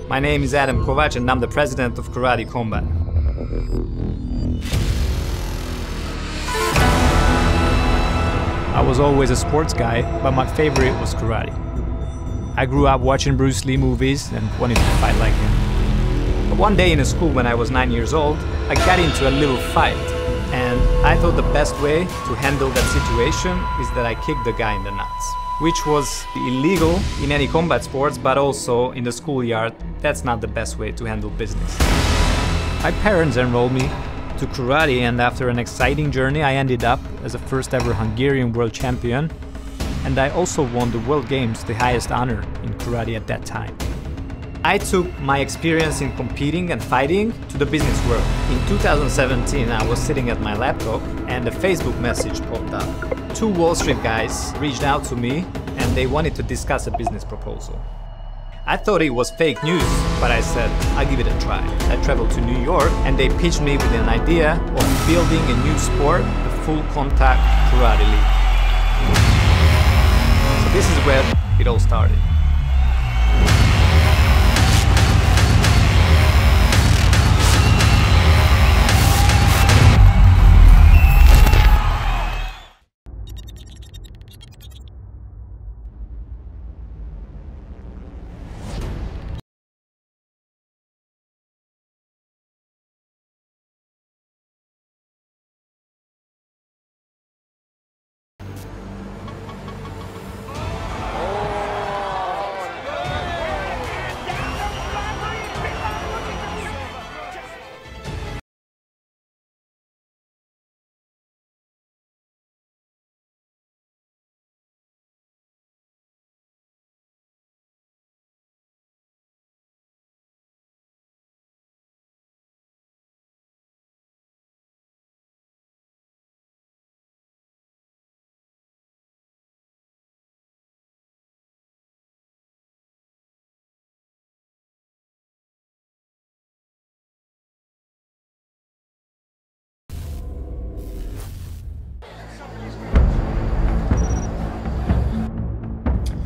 My name is Adam Kovac and I'm the president of Karate Combat. I was always a sports guy, but my favorite was karate. I grew up watching Bruce Lee movies and wanted to fight like him. But one day in a school when I was 9 years old, I got into a little fight. And I thought the best way to handle that situation is that I kicked the guy in the nuts. Which was illegal in any combat sports, but also in the schoolyard, that's not the best way to handle business. My parents enrolled me to karate, and after an exciting journey, I ended up as a first ever Hungarian world champion. And I also won the World Games, the highest honor in karate at that time. I took my experience in competing and fighting to the business world. In 2017, I was sitting at my laptop and a Facebook message popped up. 2 Wall Street guys reached out to me and they wanted to discuss a business proposal. I thought it was fake news, but I said, I'll give it a try. I traveled to New York and they pitched me with an idea of building a new sport, the full contact karate league. So this is where it all started.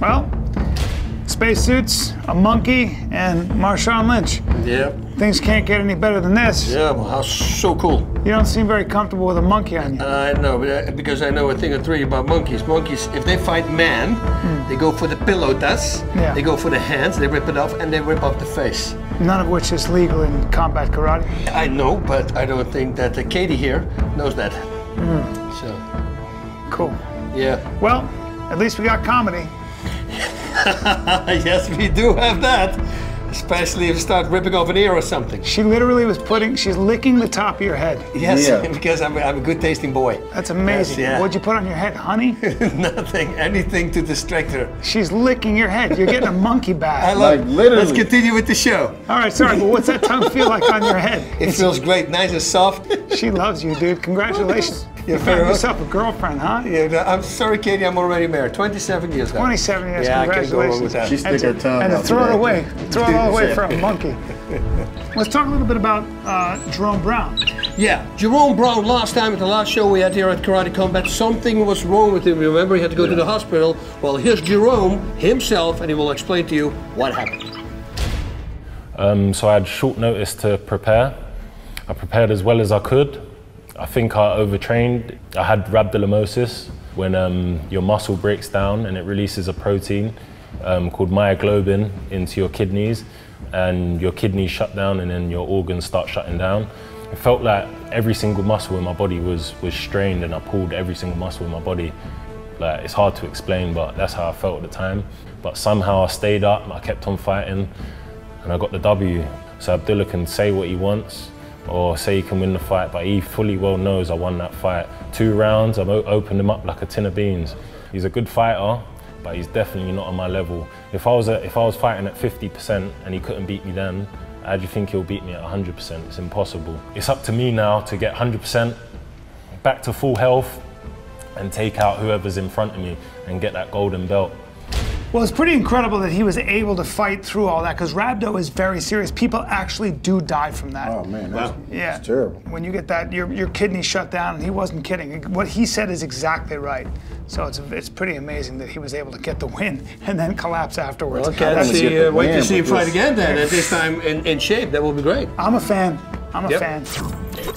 Well, spacesuits, a monkey, and Marshawn Lynch. Yep. Things can't get any better than this. Yeah, well, how so cool. You don't seem very comfortable with a monkey on you. I know, but because I know a thing or three about monkeys. Monkeys, if they fight man, they go for the pilotas, they go for the hands, they rip it off, and they rip off the face. None of which is legal in combat karate. I know, but I don't think that Katie here knows that. So. Cool. Yeah. Well, at least we got comedy. Yes, we do have that. Especially if you start ripping off an ear or something. She literally was she's licking the top of your head. Yes, because I'm a good tasting boy. That's amazing. Yes, yeah. What'd you put on your head, honey? Nothing, anything to distract her. She's licking your head. You're getting a monkey bath. I love it. Literally. Let's continue with the show. All right, sorry, but what's that tongue feel like on your head? It feels great, nice and soft. She loves you, dude. Congratulations. You found yourself a girlfriend, huh? Yeah, I'm sorry, Katie, I'm already married. 27 years now. 27 years, yeah, congratulations. I can't go wrong with that. She stick her tongue out. And throw it away. Throw it all away for a monkey. Let's talk a little bit about Jerome Brown. Yeah, Jerome Brown, last time at the last show we had here at Karate Combat, something was wrong with him. Remember, he had to go to the hospital. Well, here's Jerome himself, and he will explain to you what happened. So I had short notice to prepare. I prepared as well as I could. I think I overtrained. I had rhabdomyolysis, when your muscle breaks down and it releases a protein called myoglobin into your kidneys, and your kidneys shut down and then your organs start shutting down. It felt like every single muscle in my body was strained, and I pulled every single muscle in my body. Like, it's hard to explain, but that's how I felt at the time. But somehow I stayed up, I kept on fighting, and I got the W. So Abdullah can say what he wants, or say he can win the fight, but he fully well knows I won that fight. 2 rounds, I've opened him up like a tin of beans. He's a good fighter, but he's definitely not on my level. If I was fighting at 50% and he couldn't beat me then, how do you think he'll beat me at 100%? It's impossible. It's up to me now to get 100%, back to full health, and take out whoever's in front of me and get that golden belt. Well, it's pretty incredible that he was able to fight through all that, because rhabdo is very serious. People actually do die from that. Oh man, that's yeah, terrible. When you get that, your kidney shut down, and he wasn't kidding. What he said is exactly right. So it's pretty amazing that he was able to get the win and then collapse afterwards. Okay, wait to see him fight again then, at this time in shape. That will be great. I'm a fan. I'm a fan.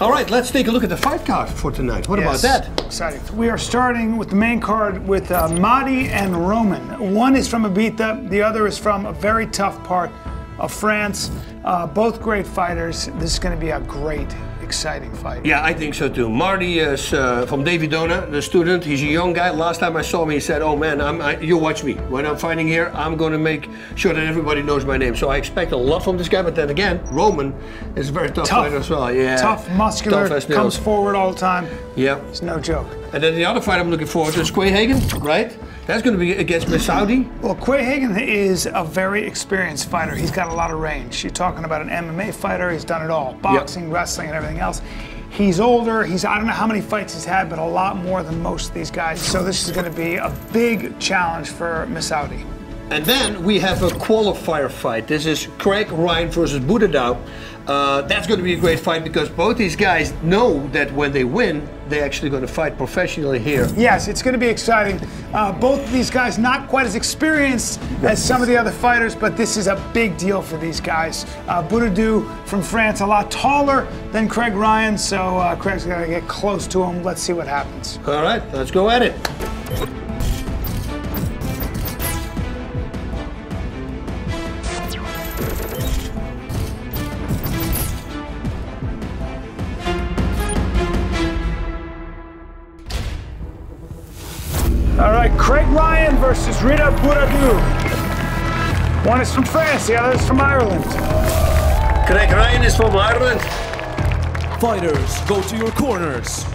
All right, let's take a look at the fight card for tonight. What about that? Exciting. We are starting with the main card with Mardhi and Roman. One is from Ibiza, the other is from a very tough part of France. Both great fighters. This is going to be a great, exciting fight. Yeah, I think so too. Mardhi is from Davidona, the student. He's a young guy. Last time I saw him, he said, "Oh man, you watch me. When I'm fighting here, I'm going to make sure that everybody knows my name." So I expect a lot from this guy. But then again, Roman is a very tough fighter as well. Yeah, tough, muscular, comes forward all the time. Yeah, it's no joke. And then the other fight I'm looking forward to is Quayhagen, right? That's going to be against Messaoudi. Well, Quayhagen is a very experienced fighter. He's got a lot of range. You're talking about an MMA fighter. He's done it all. Boxing, wrestling, and everything else. He's older. I don't know how many fights he's had, but a lot more than most of these guys. So this is going to be a big challenge for Messaoudi. And then we have a qualifier fight. This is Quayhagen versus Boutadout. That's going to be a great fight because both these guys know that when they win, they're actually going to fight professionally here. Yes, it's going to be exciting. Both of these guys not quite as experienced as some of the other fighters, but this is a big deal for these guys. Boutadout from France, a lot taller than Quayhagen, so Craig's got to get close to him. Let's see what happens. All right, let's go at it. All right, Quayhagen versus Rida Boutadout. One is from France, the other is from Ireland. Quayhagen is from Ireland. Fighters, go to your corners.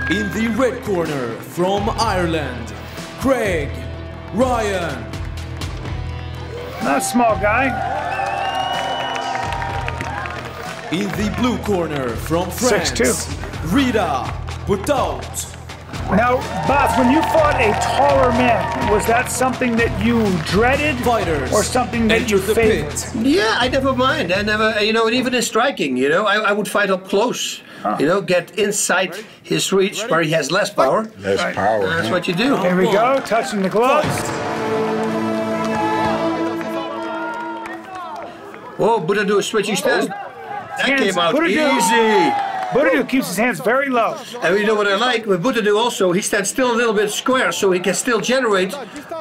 In the red corner, from Ireland, Quayhagen. Not a small guy. In the blue corner, from France, 6'2". Rida, Boutadout. Now, Bas, when you fought a taller man, was that something that you dreaded, Fighters, or something that you favored? Yeah, I never mind. I never, you know, and even in striking, you know, I would fight up close. You know, get inside his reach where he has less power. Less power. That's what you do. Here we go, touching the gloves. Whoa, Boutadout is switching stance. That came out easy. Boutadout keeps his hands very low. And you know what I like with Boutadout also? He stands still a little bit square, so he can still generate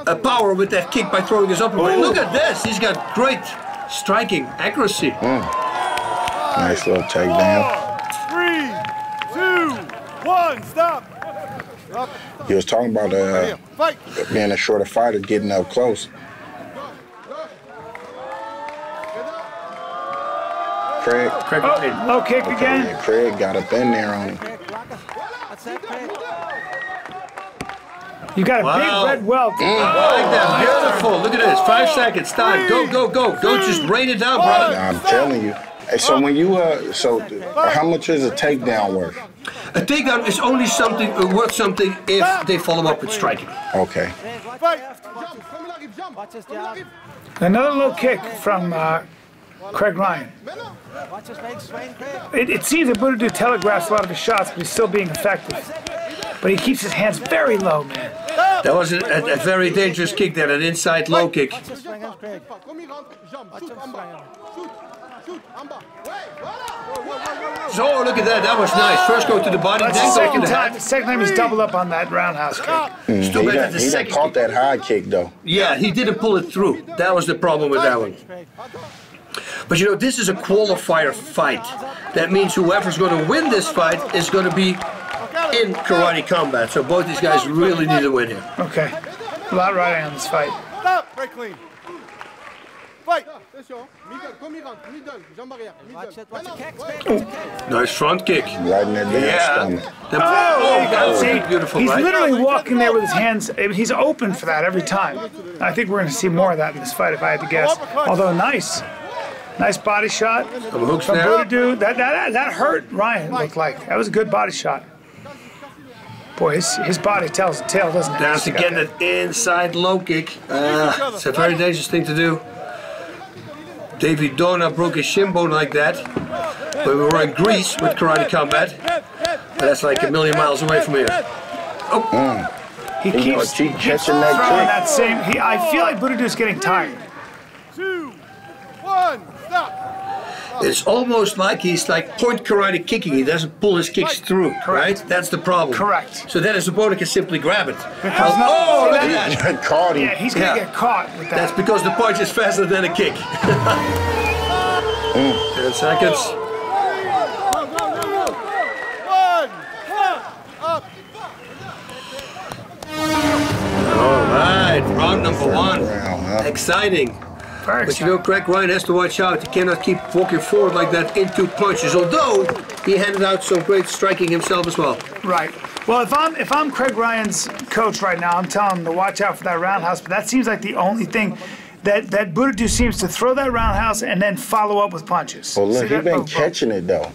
a power with that kick by throwing his upper body. Look at this. He's got great striking accuracy. Nice little takedown. 3, 2, 1, stop. He was talking about being a shorter fighter, getting up close. Quayhagen. Low kick again. Yeah, Quayhagen got up in there on him. You got a big red welt. I like that. Beautiful. Look at this. 5 seconds. Time. Go, go, go. Don't just rain it down, brother. I'm telling you. Hey, so when you how much is a takedown worth? A takedown is only something worth something if they follow up with striking. Okay. Another low kick from Quayhagen. It seems that Boutadout telegraphs a lot of his shots, but he's still being effective. But he keeps his hands very low, man. That was a very dangerous kick there, an inside low kick. So look at that, that was nice. First go to the body, That's then the go to second the time. head. Second time he's doubled up on that roundhouse kick. Still better the He done second caught that high kick though. Yeah, he didn't pull it through. That was the problem with that one. But you know, this is a qualifier fight. That means whoever's going to win this fight is going to be in karate combat. So both these guys really need to win here. Okay. A lot riding on this fight. Stop. Very clean. Fight. Nice front kick. Right in that damn stomach. That See, was beautiful, he's right? literally walking there with his hands. He's open for that every time. I think we're going to see more of that in this fight, if I had to guess. Although nice. Nice body shot. From hook From snare. Boutadout. That hurt Ryan, it looked like. That was a good body shot. Boy, his body tells the tale, doesn't it? Down to get that inside low kick. It's a very dangerous thing to do. David Dona broke his shin bone like that when we were in Greece with karate combat. That's like a million miles away from here. Oh. He keeps catching that throwing kick. that same. I feel like Boutadout's getting tired. 2, 1, stop. It's almost like he's like point karate kicking. He doesn't pull his kicks through, right? That's the problem. Correct. So then his opponent can simply grab it. Because Oh, look see at that? that. Caught him. Yeah, he's gonna get caught with that. That's because the punch is faster than a kick. 10 seconds. Go, go, go, go. 1, up. All right, round number 1. Round, huh? Exciting. Very But you know, Craig Ryan has to watch out. He cannot keep walking forward like that into punches. Although he handed out some great striking himself as well. right. Well, if I'm Craig Ryan's coach right now, I'm telling him to watch out for that roundhouse. But that seems like the only thing that Boutadout seems to throw that roundhouse and then follow up with punches. Well, look, See he's that? been catching it though.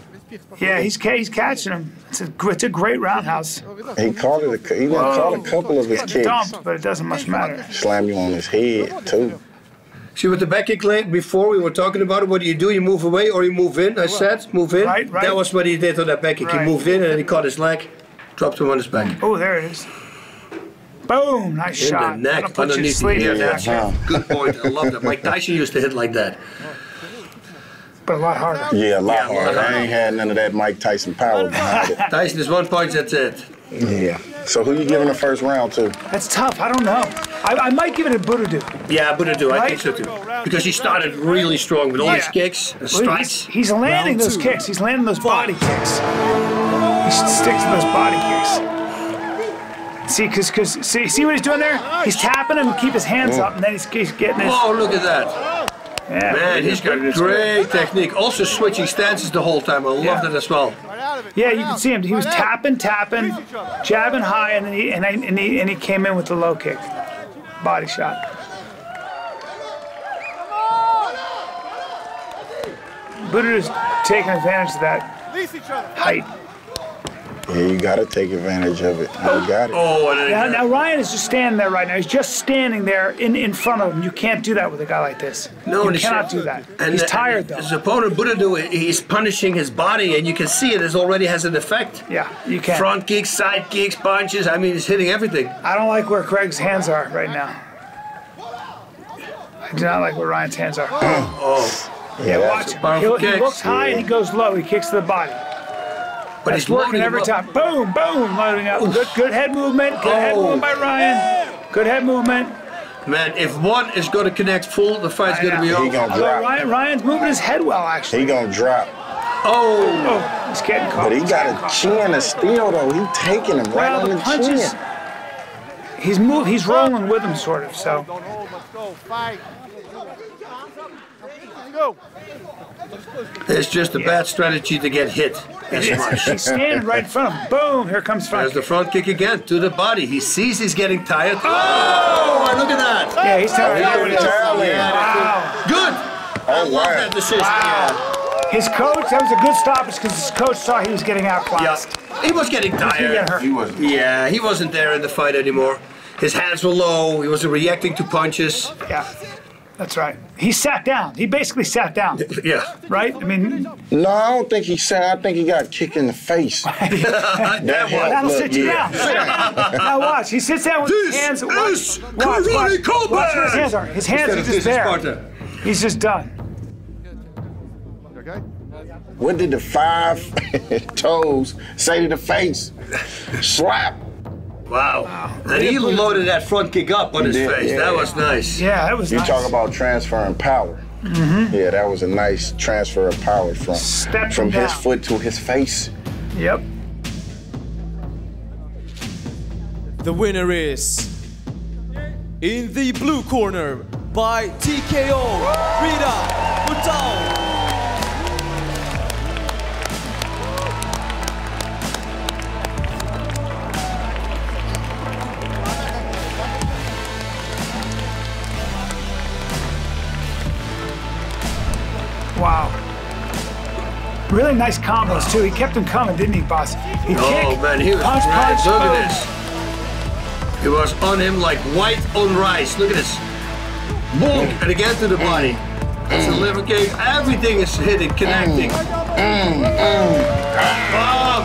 Yeah, he's catching him. It's a great roundhouse. He caught it. He done caught a couple of his kicks. Dumped, but it doesn't much matter. Slam you on his head too. See, with the back kick lane, before we were talking about it, what do? You move away or you move in? I said, move in. Right. That was what he did on that back kick. Right. He moved in and then he caught his leg, dropped him on his back. Oh, there it is. Boom! Nice In shot. the neck, That'll put you to underneath the sleep. ear. Yeah, That's wow. good point. I love that. Mike Tyson used to hit like that. But a lot harder. Yeah, a lot Yeah, a lot harder. I harder. ain't had none of that Mike Tyson power behind it. Tyson is 1 punch, that's it. Yeah. So who you giving the first round to? That's tough. I don't know. I might give it a Boutadout. Yeah, Boutadout, I Right? think so too. Because he started really strong with all his Yeah. kicks and Well, strikes. he's landing Round those two. kicks. He's landing those body kicks. He sticks to those body kicks. See, see what he's doing there? He's tapping him and keep his hands up, and then he's getting his. Oh, look at that. Yeah, Man, he's got great technique. Also switching stances the whole time. I love Yeah. that as well. Right out of it. Yeah, you can see him. He was tapping, jabbing high, and then he came in with the low kick, body shot. Boutadout's taking advantage of that Release each other. height. Yeah, you gotta take advantage of it. You got it. Oh, and then Now Ryan is just standing there right now. He's just standing there in front of him. You can't do that with a guy like this. No, you and cannot it's- do that. and He's the- tired though. His opponent Boutadout, he's punishing his body, and you can see it already has an effect. Yeah, you can. Front kicks, side kicks, punches. I mean, he's hitting everything. I don't like where Craig's hands are right now. I do not like where Ryan's hands are. Oh, Yeah, that's watch a him. powerful He kick. looks high and he goes low. He kicks to the body. but That's he's working loading every him up. time. Boom, boom, loading up. Good head movement. Good head Oh. movement by Ryan. Good head movement. Man, if one is going to connect full, the fight's I going to be know. over. He gonna Although drop. Ryan's moving his head well, actually. He gonna drop. Oh, Oh, he's getting caught. But he He's got getting a caught. chin of steel though. He taking him right Well, on the the punches. chin. He's rolling with him, sort of. So Don't hold. Let's go. Fight. Let's go. it's just a bad strategy to get hit as much. he's standing right in front of him. Boom! Here comes front. There's the front kick again to the body. He sees he's getting tired. Oh, look at that. Yeah, he's tired. He put the towel in. Wow. Good. I love wow. that decision. His coach, that was a good stoppage because his coach saw he was getting Yeah. outclassed. He was getting He got tired. hurt. Yeah, he wasn't there in the fight anymore. His hands were low. He wasn't reacting to punches. Yeah, that's right. He sat down. He basically sat down, Yeah. right? I mean, No, I don't think he said. I think he got kicked in the face. That helped. that'll Look, sit you yeah. down. Now watch. He sits down with his This hands. is Watch Karate Cobra! where his hands are. His hands are This just is there. Sparta. He's just done. Okay. What did the 5 toes say to the face? Slap. Wow. And he loaded that front kick up on his did, face. yeah. That was nice. Yeah, that was You nice. talk about transferring power. Yeah, that was a nice transfer of power Stepped from him his down. foot to his face. Yep. The winner is, in the blue corner, by TKO, Rida Misaudi. Really nice combos too. He kept them coming, didn't he, boss? He kicked, man, he was punch, right. punch, Look boom. at this. He was on him like white on rice. Look at this. Boom, and again to the body. That's a liver cake. Everything is hitting, connecting. Boom,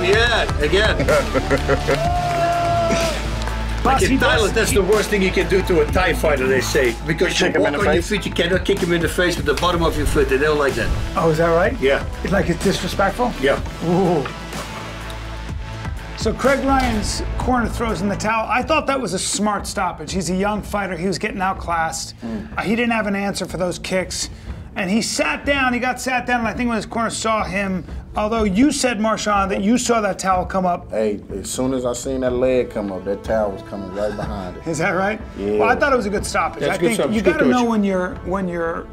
yeah, again. Like in Thailand, that's the worst thing you can do to a Thai fighter, they say. Because you walk on your feet, you cannot kick him in the face with the bottom of your foot. They don't like that. Oh, is that right? Yeah. It's like it's disrespectful? Yeah. Ooh. So Craig Ryan's corner throws in the towel. I thought that was a smart stoppage. He's a young fighter. He was getting outclassed. He didn't have an answer for those kicks. And he sat down, he got sat down, and I think when his corner saw him, although you said, Marshawn, that you saw that towel come up. Hey, as soon as I seen that leg come up, that towel was coming right behind it. Is that right? Yeah. Well, I thought it was a good stoppage. That's I good think stoppage. you Good got to know coach. when your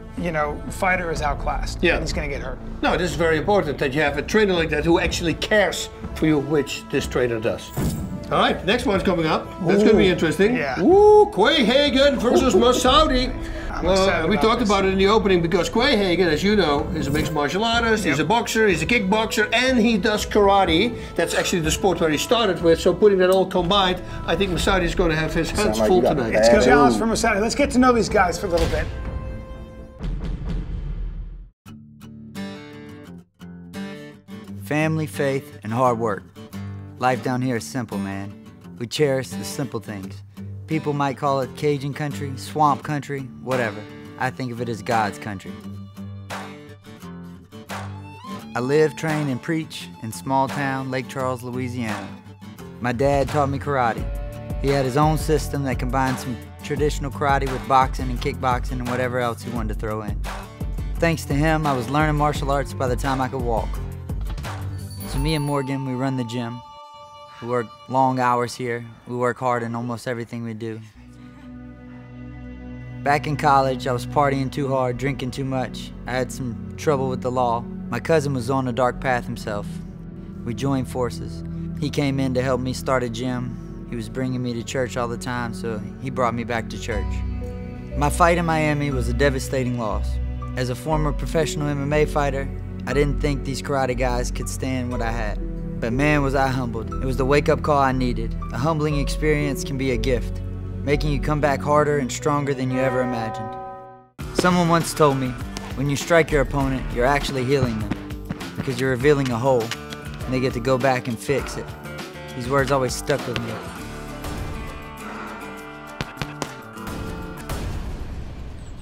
fighter is outclassed. Yeah. And he's going to get hurt. No, this is very important that you have a trainer like that who actually cares for you, which this trainer does. All right, next one's coming up. That's going to be interesting. Yeah. Ooh, Quayhagen versus Messaoudi. excited We about talked this. about it in the opening because Quayhagen, as you know, is a mixed martial artist, he's a boxer, he's a kickboxer, and he does karate. That's actually the sport where he started with, so putting that all combined, I think Messaoudi is going to have his hands like full you got tonight. It's a good challenge for Messaoudi. Let's get to know these guys for a little bit. Family, faith, and hard work. Life down here is simple, man. We cherish the simple things. People might call it Cajun country, swamp country, whatever. I think of it as God's country. I live, train, and preach in small town Lake Charles, Louisiana. My dad taught me karate. He had his own system that combined some traditional karate with boxing and kickboxing and whatever else he wanted to throw in. Thanks to him, I was learning martial arts by the time I could walk. So me and Morgan, we run the gym. We work long hours here. We work hard in almost everything we do. Back in college, I was partying too hard, drinking too much. I had some trouble with the law. My cousin was on a dark path himself. We joined forces. He came in to help me start a gym. He was bringing me to church all the time, so he brought me back to church. My fight in Miami was a devastating loss. As a former professional MMA fighter, I didn't think these karate guys could stand what I had. But man, was I humbled. It was the wake-up call I needed. A humbling experience can be a gift, making you come back harder and stronger than you ever imagined. Someone once told me, when you strike your opponent, you're actually healing them, because you're revealing a hole, and they get to go back and fix it. These words always stuck with me.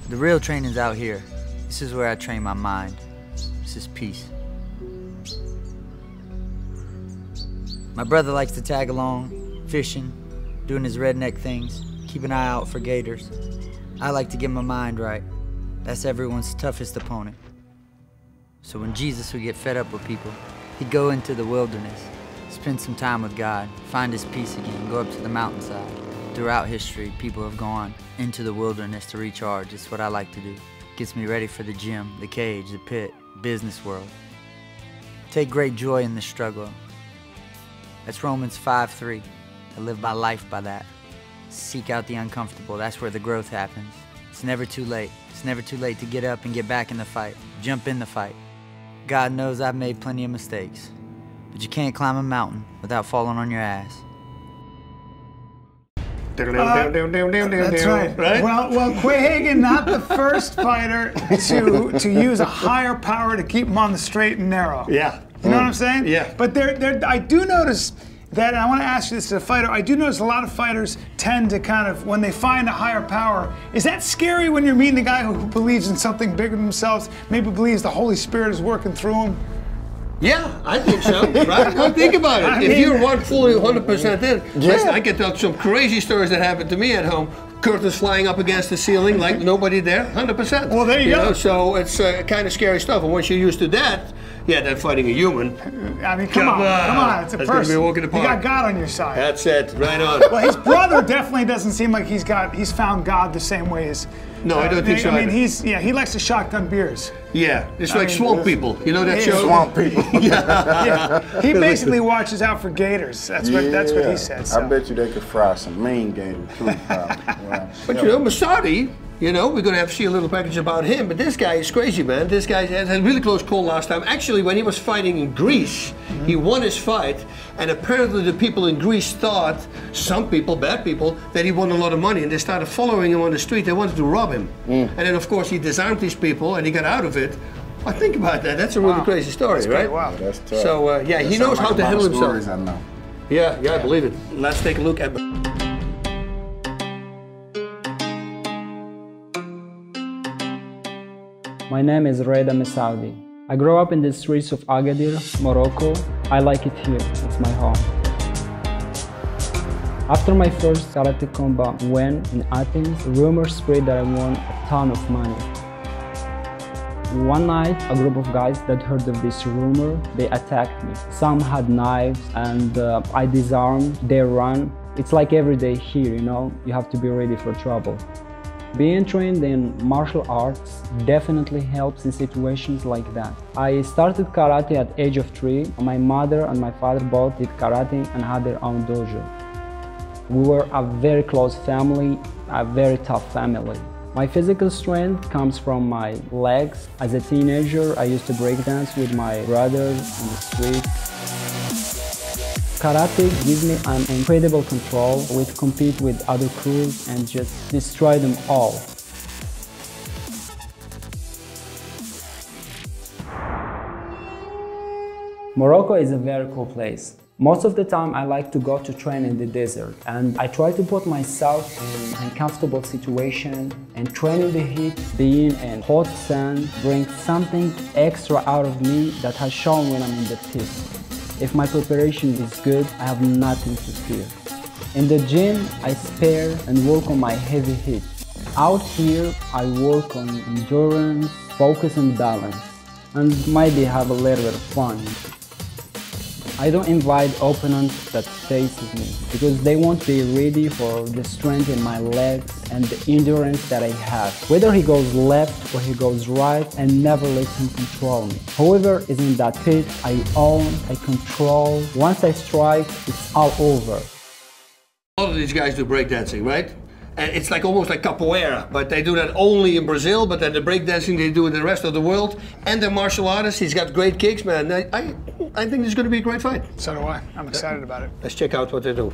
The real training's out here. This is where I train my mind. This is peace. My brother likes to tag along, fishing, doing his redneck things, keep an eye out for gators. I like to get my mind right. That's everyone's toughest opponent. So when Jesus would get fed up with people, he'd go into the wilderness, spend some time with God, find his peace again, go up to the mountainside. Throughout history, people have gone into the wilderness to recharge. It's what I like to do. Gets me ready for the gym, the cage, the pit, business world. Take great joy in the struggle. That's Romans 5:3. I live my life by that. Seek out the uncomfortable. That's where the growth happens. It's never too late. It's never too late to get up and get back in the fight. Jump in the fight. God knows I've made plenty of mistakes, but you can't climb a mountain without falling on your ass. That's right. Well, Quayhagen, not the first fighter to use a higher power to keep him on the straight and narrow. Yeah. You know what I'm saying? Yeah. But I do notice that, and I want to ask you this as a fighter, I do notice a lot of fighters tend to kind of, when they find a higher power, is that scary when you're meeting a guy who believes in something bigger than themselves, maybe believes the Holy Spirit is working through him? Yeah, I think so, right? Well, think about it. If you're fully 100% in, listen, I can tell some crazy stories that happened to me at home. Curtains flying up against the ceiling like nobody there, 100%. Well, there you go. Know, so it's kind of scary stuff. And once you're used to that, yeah, then fighting a human. I mean, come on, it's a That's person. gonna be a walk in the You park. got God on your side. That's it, right on. Well, his brother definitely doesn't seem like he's found God the same way as. No, I don't think so I mean, either. he likes to shotgun beers. Yeah, it's like Swamp People. You know that Yeah. show? Swamp people. Yeah, he basically watches out for gators. That's what he said. So. I bet you they could fry some mean gators too. Probably. But you know, Messaoudi, You know, we're going to have to see a little package about him. But this guy is crazy, man. This guy had a really close call last time. Actually, when he was fighting in Greece, he won his fight. And apparently the people in Greece thought, some people, bad people, that he won a lot of money. And they started following him on the street. They wanted to rob him. And then, of course, he disarmed these people and he got out of it. Well, think about that. That's a really crazy story, right? Wow. That's tough. So, yeah, he knows how to handle himself. I know. Yeah, I believe it. Let's take a look at... My name is Reida Misaudi. I grew up in the streets of Agadir, Morocco. I like it here, it's my home. After my first karate combat win in Athens, rumors spread that I won a ton of money. One night, a group of guys that heard of this rumor, they attacked me. Some had knives and I disarmed, they ran. It's like every day here, you know, you have to be ready for trouble. Being trained in martial arts definitely helps in situations like that. I started karate at age of 3. My mother and my father both did karate and had their own dojo. We were a very close family, a very tough family. My physical strength comes from my legs. As a teenager, I used to breakdance with my brothers on the street. Karate gives me an incredible control. We compete with other crews and just destroy them all. Morocco is a very cool place. Most of the time I like to go to train in the desert and I try to put myself in an uncomfortable situation and train in the heat. Being in hot sand brings something extra out of me that has shown when I'm in the pit. If my preparation is good, I have nothing to fear. In the gym, I spare and work on my heavy hits. Out here, I work on endurance, focus and balance, and maybe have a little bit of fun. I don't invite opponents that faces me because they won't be ready for the strength in my legs and the endurance that I have. Whether he goes left or he goes right, I never let him control me. Whoever is in that pit, I own, I control. Once I strike, it's all over. A lot of these guys do breakdancing, right? And it's like almost like capoeira, but they do that only in Brazil, but then the breakdancing they do in the rest of the world. And they're martial artists, he's got great kicks, man. I think this is going to be a great fight. So do I. I'm excited about it. Let's check out what they do.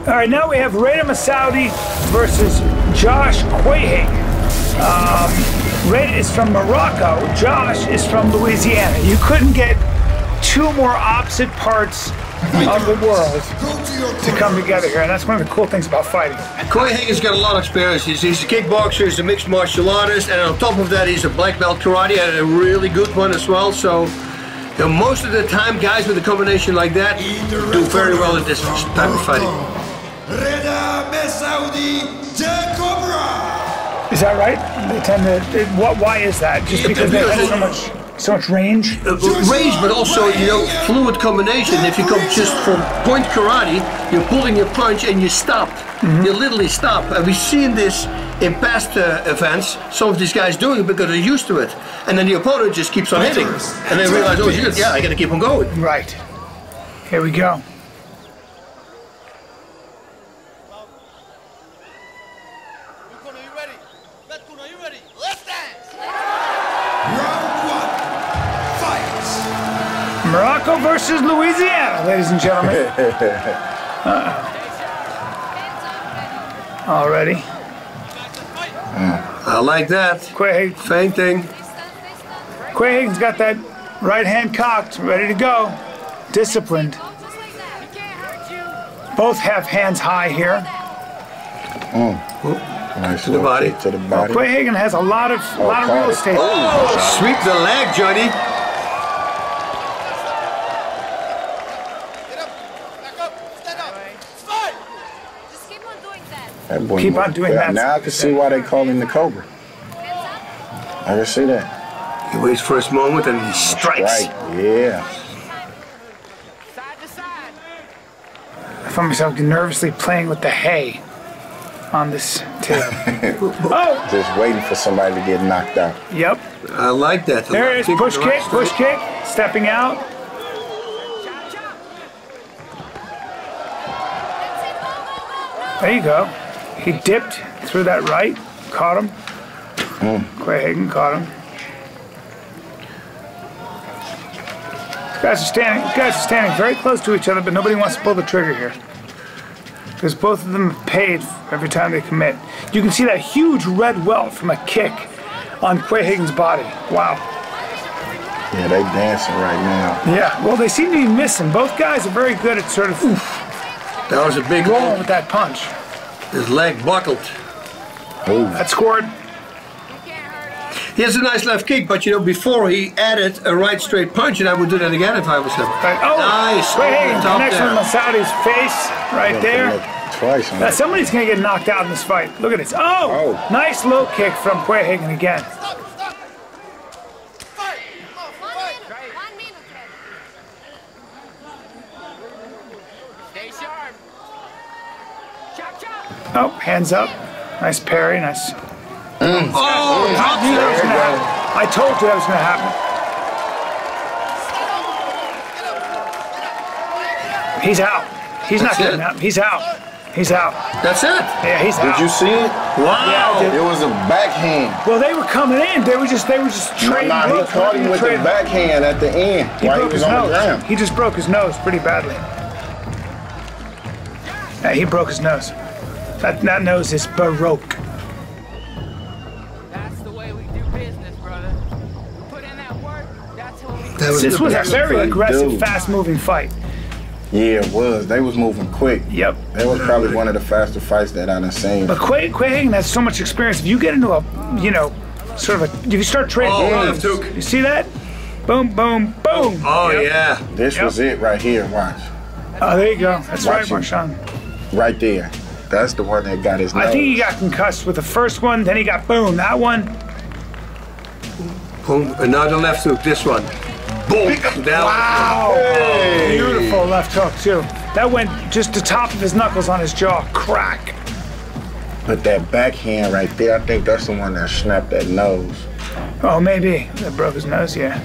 All right, now we have Reida Misaudi versus Josh Quayhagen. Reida is from Morocco, Josh is from Louisiana. You couldn't get two more opposite parts of the world to come together here, and that's one of the cool things about fighting. Quayhagen's got a lot of experience. He's a kickboxer, he's a mixed martial artist, and on top of that, he's a black belt karate, and a really good one as well. So, you know, most of the time, guys with a combination like that do very well at this type of fighting. Reida Misaudi, Cobra. Is that right? They tend to. Why is that? Just because they have so much range? Range, but also, you know, fluid combination. If you come just from point karate, you're pulling your punch and you stop. You literally stop. And we've seen this in past events. Some of these guys doing it because they're used to it, and then the opponent just keeps on hitting, and they realize, oh shit, yeah, I got to keep on going. Right. Here we go. Morocco versus Louisiana, ladies and gentlemen. Already. I like that. Quayhagen. Feinting. Quayhagen's got that right hand cocked, ready to go. Disciplined. Both have hands high here. Nice to the body. To the body. Quayhagen has a lot of real estate. Oh, sweep the leg, Johnny. That boy Keep on doing that. Now I can see why they call him the Cobra. I can see that. He waits for his moment and he strikes. Yeah. I found myself nervously playing with the hay on this table. Oh! Just waiting for somebody to get knocked out. Yep. I like that. There it is. Push kick, push kick. Stepping out. There you go. He dipped through that right. Caught him. Quayhagen caught him. These guys are standing very close to each other, but nobody wants to pull the trigger here. Because both of them paid every time they commit. You can see that huge red welt from a kick on Quayhagen's body. Wow. Yeah, they dancing right now. Yeah, well, they seem to be missing. Both guys are very good at sort of That was a big rolling with that punch. His leg buckled. That scored. He has a nice left kick, but you know, before he added a right straight punch, and I would do that again if I was him. Right. Oh, nice. Quayhagen connects with Messaudi's face right there. Twice. Now somebody's going to get knocked out in this fight. Look at this. Oh, nice low kick from Quayhagen again. Oh, hands up. Nice parry, nice. Oh, I knew that was going to happen. I told you that was going to happen. He's out. He's not getting out. He's out. He's out. That's it. Yeah, he's out. Did you see it? Wow. Yeah, it was a backhand. Well, they were coming in. They were just trading blows. He caught him with the backhand at the end while he was on the ground. He just broke his nose pretty badly. Yeah, he broke his nose. That nose is baroque. That's the way we do business, brother. Put in that work. That's what we This was a very aggressive, fast-moving fight. Yeah, it was. They was moving quick. Yep. That was probably one of the faster fights that I've seen. But Quayhagen has so much experience. If you get into a, sort of a, if you start trading blows, you see that? Boom, boom, boom. Oh, yeah. This was it right here. Watch. Oh, there you go. That's right, Marshawn. Right there. That's the one that got his nose. I think he got concussed with the first one, then he got boom, that one. Boom, another left hook, this one. Boom, down. Wow. Hey. Beautiful left hook, too. That went just the top of his knuckles on his jaw. Crack. But that backhand right there, I think that's the one that snapped that nose. Oh, maybe. That broke his nose, yeah.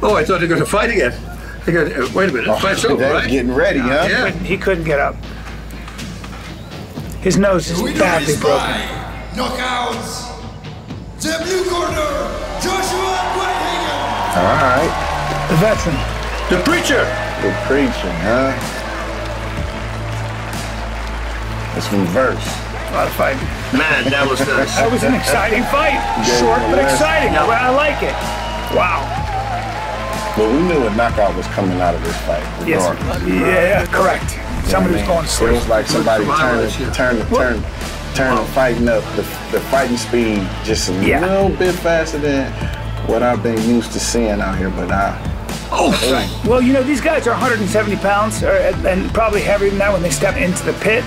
Oh, I thought they were going to fight again. Wait a minute, the fight's over, right? Getting ready, huh? Yeah. He couldn't get up. His nose is badly broken. Knockouts. The blue corner, Joshua Quayhagen. All right. The veteran. The preacher. The preacher, huh? It's reverse. A lot of fighting. Man, that was nice. That was an exciting fight. Short but exciting. Well, I like it. Wow. But we knew a knockout was coming out of this fight. Yes. Yeah, correct. Somebody was going slow. It was like somebody turned the fighting up, the fighting speed just a little bit faster than what I've been used to seeing out here. But well, these guys are 170 pounds, and probably heavier than that when they step into the pit.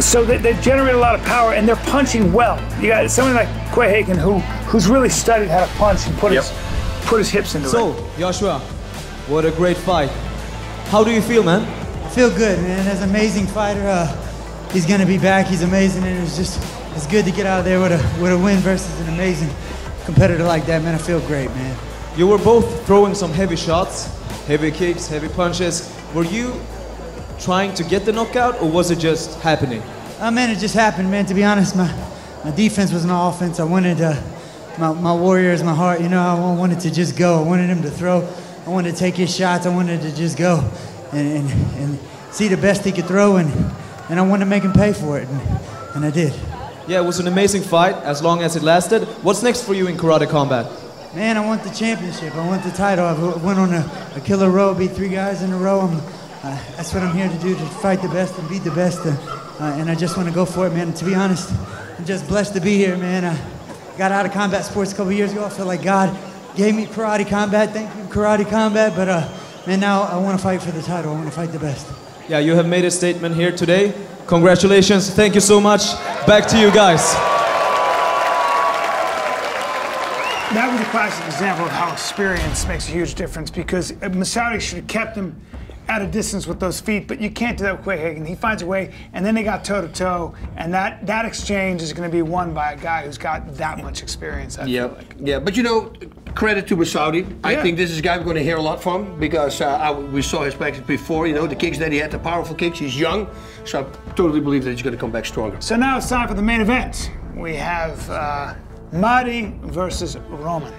So they generate a lot of power, and they're punching well. You got someone like Quayhagen who's really studied how to punch and put his hips into it. So, Joshua, what a great fight. How do you feel, man? I feel good, man. As an amazing fighter, he's gonna be back. He's amazing, and it's good to get out of there with a win versus an amazing competitor like that, man. I feel great, man. You were both throwing some heavy shots, heavy kicks, heavy punches. Were you trying to get the knockout, or was it just happening? Man, it just happened, man. To be honest, my defense was my offense. I wanted my warriors, my heart. I wanted to just go. I wanted him to throw. I wanted to take his shots. I wanted to just go and see the best he could throw, and I wanted to make him pay for it, and I did. Yeah, it was an amazing fight as long as it lasted. What's next for you in karate combat? Man, I want the championship. I want the title. I went on a killer row, beat 3 guys in a row. That's what I'm here to do, to fight the best and beat the best. And I just want to go for it, man. And to be honest, I'm just blessed to be here, man. I got out of combat sports a couple years ago. I feel like God gave me karate combat. Thank you, karate combat. But man, now I want to fight for the title. I want to fight the best. Yeah, you have made a statement here today. Congratulations. Thank you so much. Back to you guys. That was a classic example of how experience makes a huge difference, because Messaoudi should have kept him at a distance with those feet, but you can't do that with Quayhagen. He finds a way, and then they got toe-to-toe, and that exchange is going to be won by a guy who's got that much experience, I feel like. Yeah, but you know, credit to Messaoudi. I think this is a guy we're going to hear a lot from, because we saw his practice before, you know, the kicks that he had, the powerful kicks. He's young, so I totally believe that he's going to come back stronger. So now it's time for the main event. We have Mardhi versus Roman.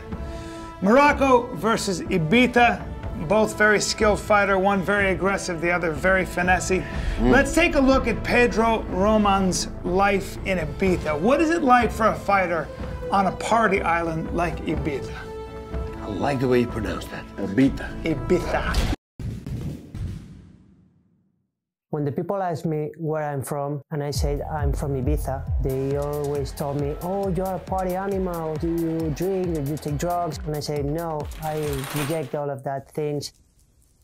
Morocco versus Ibiza. Both very skilled fighter, one very aggressive, the other very finessey. Let's take a look at Pedro Roman's life in Ibiza. What is it like for a fighter on a party island like Ibiza? I like the way you pronounce that. Ibiza. Ibiza. When the people ask me where I'm from, and I say I'm from Ibiza, they always tell me, oh, you're a party animal. Do you drink? Do you take drugs? And I say, no, I reject all of that things.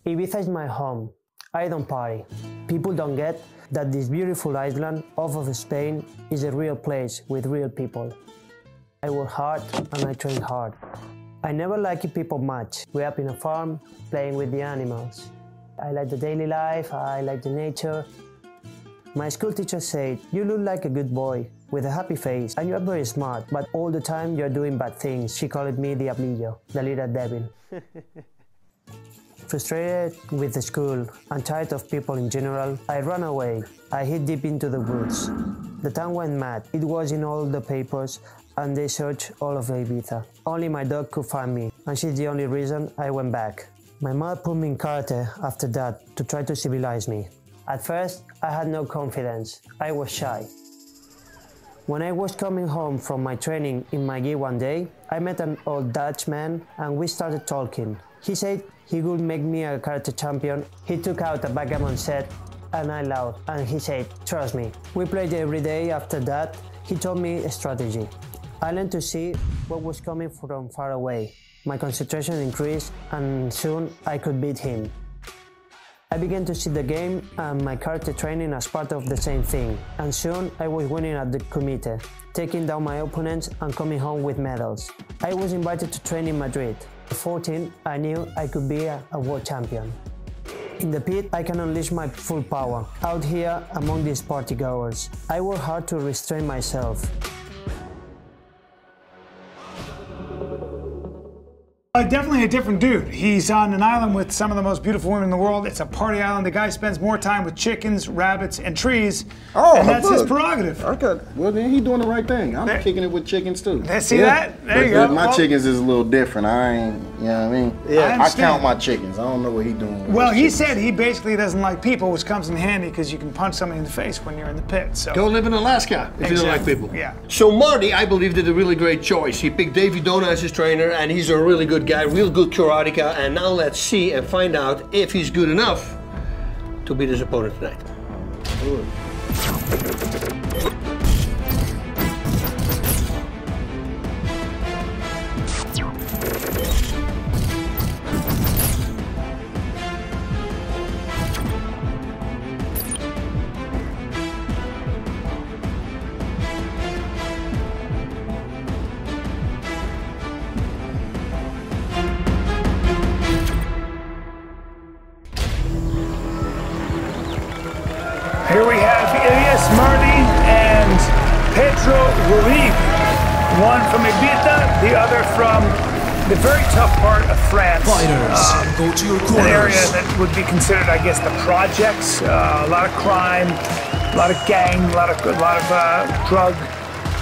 Ibiza is my home. I don't party. People don't get that this beautiful island off of Spain is a real place with real people. I work hard and I train hard. I never liked people much. Grew up in a farm, playing with the animals. I like the daily life, I like the nature. My school teacher said, you look like a good boy with a happy face and you're very smart, but all the time you're doing bad things. She called me Diablillo, the little devil. Frustrated with the school and tired of people in general, I ran away. I hid deep into the woods. The town went mad. It was in all the papers and they searched all of Ibiza. Only my dog could find me, and she's the only reason I went back. My mother put me in karate after that to try to civilize me. At first, I had no confidence. I was shy. When I was coming home from my training in my gi one day, I met an old Dutch man and we started talking. He said he would make me a karate champion. He took out a backgammon set and I laughed, and he said, trust me. We played every day after that. He told me a strategy. I learned to see what was coming from far away. My concentration increased and soon I could beat him. I began to see the game and my karate training as part of the same thing, and soon I was winning at the comité, taking down my opponents and coming home with medals. I was invited to train in Madrid. At 14, I knew I could be a world champion. In the pit, I can unleash my full power. Out here, among these partygoers, I work hard to restrain myself. Definitely a different dude. He's on an island with some of the most beautiful women in the world. It's a party island. The guy spends more time with chickens, rabbits, and trees. And that's his prerogative. Okay. Well, then he's doing the right thing. I'm kicking it with chickens too. See that? There you go. My chickens is a little different. I ain't, you know what I mean? Yeah. I count my chickens. I don't know what he's doing. Well, he said he basically doesn't like people, which comes in handy because you can punch somebody in the face when you're in the pit. So go live in Alaska if you don't like people. Yeah. So Mardhi, I believe, did a really great choice. He picked Davy Dona as his trainer, and he's a really good guy, real good karateka. And now let's see and find out if he's good enough to beat his opponent tonight. Ooh. Here we have Ilies, Mardhi, and Pedro Roig. One from Ibiza, the other from the very tough part of France. Fighters, go to your corners. An area that would be considered, I guess, the projects. A lot of crime, a lot of gang, a lot of drug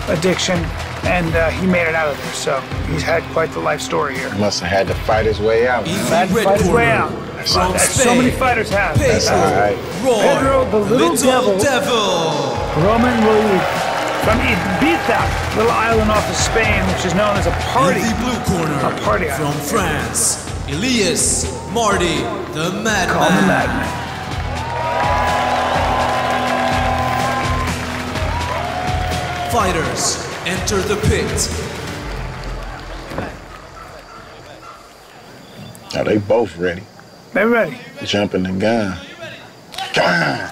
addiction, and he made it out of there. So he's had quite the life story here. Must have had to fight his way out. Had to fight his way out. So many fighters have. Pedro, the little devil. Roman Roig from Ibiza, little island off of Spain, which is known as a party. In the blue corner, a party from island. France, Ilies, Mardhi, the Madman. Call him the Madman. Fighters, enter the pit. Are they both ready? They're ready. Jumping the gun. Come on.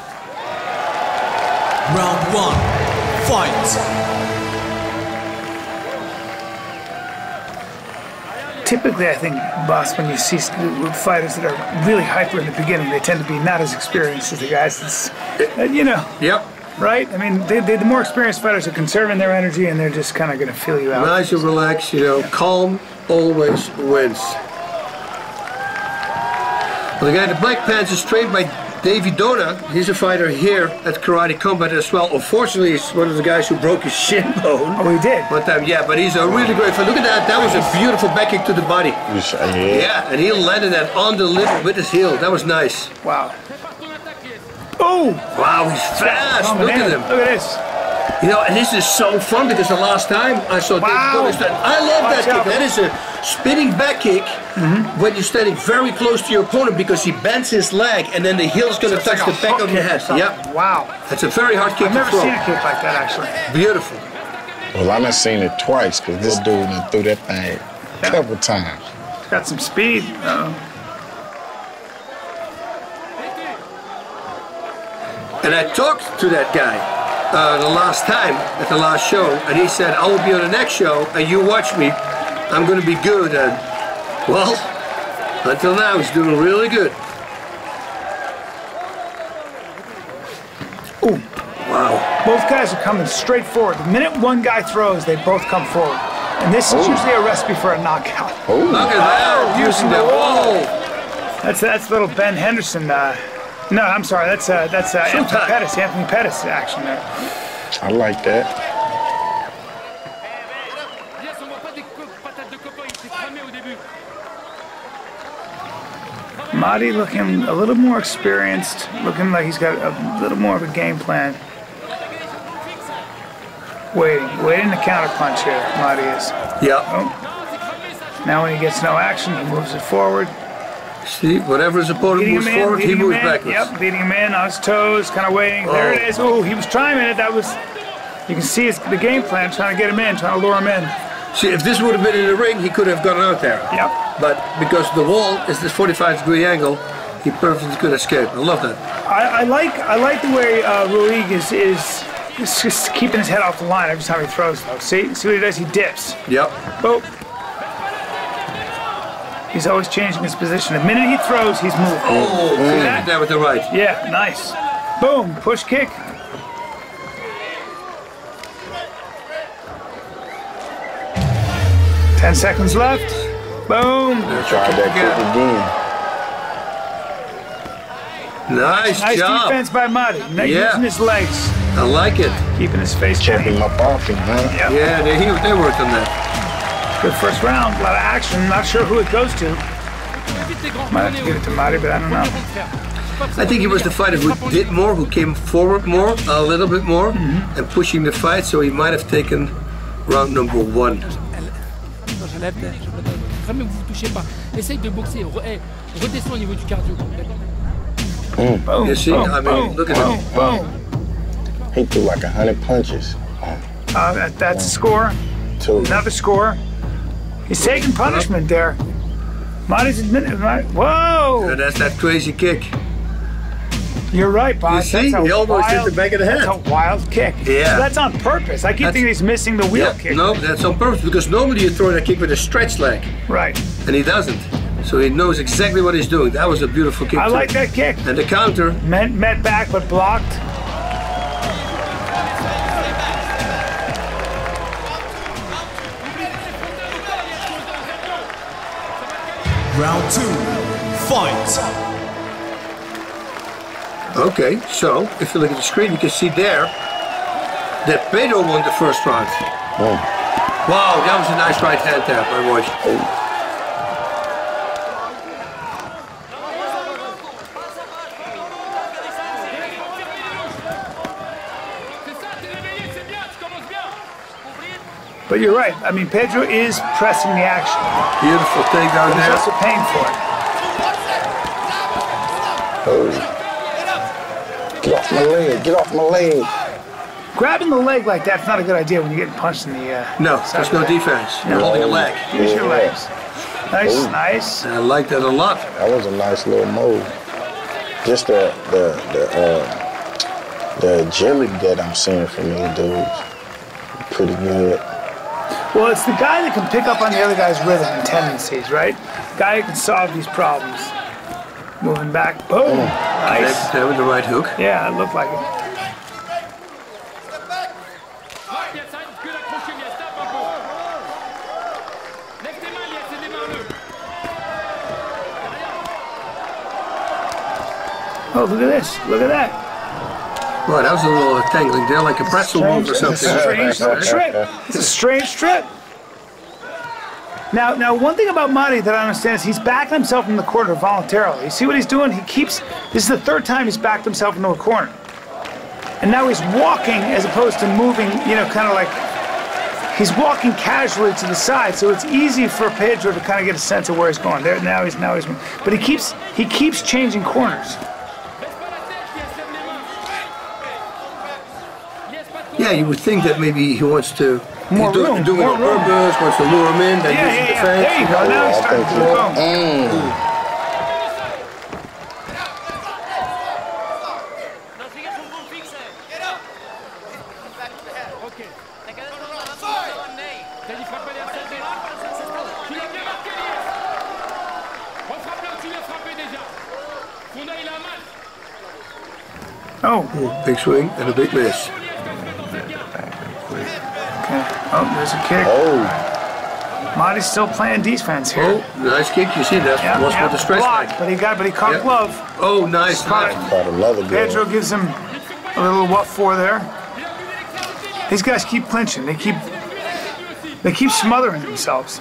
Round 1, fight! Typically, I think, boss, when you see fighters that are really hyper in the beginning, they tend to be not as experienced as the guys that's, you know. Yep. Right? I mean, the more experienced fighters are conserving their energy and they're just kind of going to feel you out. Nice and relaxed, you know. Calm always wins. Well, the guy in the black pants is trained by Davey Dona. He's a fighter here at Karate Combat as well. Unfortunately, he's one of the guys who broke his shin bone. Oh, he did? One time, yeah, but he's a really great fighter. Look at that. That was a beautiful back kick to the body. Yeah, and he landed that on the liver with his heel. That was nice. Wow. Oh! Wow, he's fast. Look at him. Look at this. You know, and this is so fun because the last time I saw David Dona, I love that kick. That is a spinning back kick when you're standing very close to your opponent because he bends his leg and then the heel is going to touch the back of your head. Yep. Wow. That's a very hard kick I've never to throw. seen a kick like that, actually. Beautiful. Well, I done seen it twice because this dude done threw that thing a couple times. It's got some speed. And I talked to that guy the last time at the last show, and he said, I will be on the next show, and you watch me. I'm going to be good. And, well, until now, he's doing really good. Ooh. Wow. Both guys are coming straight forward. The minute one guy throws, they both come forward. And this is usually a recipe for a knockout. Oh. Look at that. Using the wall. That's little Ben Henderson. No, I'm sorry. That's Anthony Pettis. Anthony Pettis action there. I like that. Mardhi looking a little more experienced, looking like he's got a little more of a game plan. Waiting to counter punch here, Mardhi is. Yeah. Oh. Now when he gets no action, he moves it forward. See, whatever his opponent moves forward, he moves backwards. Yep, beating him in on his toes, kind of waiting. There it is. Oh, he was trying it. That was, you can see the game plan, trying to get him in, trying to lure him in. See, if this would have been in the ring, he could have gotten out there. Yep. But because the wall is this 45-degree angle, he perfectly could escape. I love that. I like the way Roig is just keeping his head off the line every time he throws, though. See what he does? He dips. Yep. Oh. He's always changing his position. The minute he throws, he's moving. Oh, see that? There with the right. Yeah, nice. Boom, push kick. Ten seconds left. Boom. Try that kick again. Nice job. Defense by Mardhi. Using his legs. I like it. Keeping his face checking him up off him, huh? Yep. Yeah, they worked on that. Good first round, a lot of action. Not sure who it goes to. Might have to give it to Mardhi, but I don't know. I think he was the fighter who did more, who came forward more, a little bit more, and pushing the fight, so he might have taken round number 1. You see, I mean, look at him. He threw like 100 punches. That's a score. 2. Another score. He's taking punishment there. Mardhi's admitting, right? Whoa! And that's that crazy kick. You're right, boss. You see, he almost hit the back of the head. That's a wild kick. Yeah. So that's on purpose. I keep thinking he's missing the wheel kick. No, that's on purpose because normally you throw that kick with a stretch leg. Right. And he doesn't. So he knows exactly what he's doing. That was a beautiful kick. I like that kick. And the counter. Met back but blocked. Round 2, fight! Okay, so if you look at the screen, you can see there that Pedro won the first round. Oh. Wow, that was a nice right hand there by Roig. But you're right. I mean, Pedro is pressing the action. Beautiful takedown there. He's also paying for it. Oh. Get off my leg. Get off my leg. Grabbing the leg like that's not a good idea when you're getting punched in the No, there's no defense. You're holding a leg. Use your legs. Nice, nice. I like that a lot. That was a nice little move. Just the the agility that I'm seeing from these dudes, pretty good. Well, it's the guy that can pick up on the other guy's rhythm and tendencies, right? The guy who can solve these problems. Moving back, boom, nice. There with the right hook. Yeah, it looked like it. Oh, look at this, look at that. Well, that was a little tangling there, like a pretzel move or something. It's a strange little trip. It's a strange trip. Now, one thing about Mardhi that I understand is he's backing himself in the corner voluntarily. You see what he's doing? This is the third time he's backed himself into a corner. And now he's walking as opposed to moving, you know, kind of like, he's walking casually to the side, so it's easy for Pedro to kind of get a sense of where he's going. There, now he's, but he keeps changing corners. Yeah, you would think that maybe he wants to doing it on purpose, wants to lure him in, then use the defense. There you go. Now he's starting to go. Oh, big swing and a big miss. Oh, there's a kick. Oh. Mardhi's still playing defense here. Oh, nice kick. You see that? What's with the stretch? Blocked, but he caught glove. Oh, nice. Caught another good. Pedro gives him a little what for there. These guys keep clinching. They keep smothering themselves.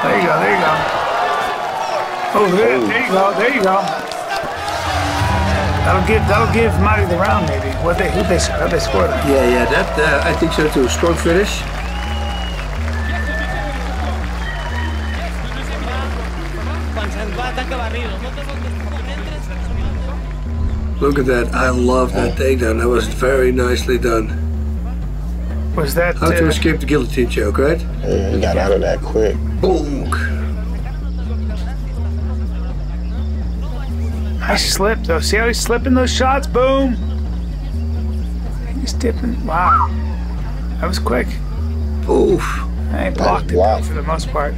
There you go, there you go. Oh, there you go. That'll give Mardhi the round, maybe. How'd they score that? Yeah, that I think so too. Strong finish. Look at that. I love that takedown. That was very nicely done. Was that how to escape the guillotine choke, right? Yeah, he got out of that quick. Boom. Nice slip though. See how he's slipping those shots? Boom. He's dipping. Wow. That was quick. Oof. I blocked it for the most part.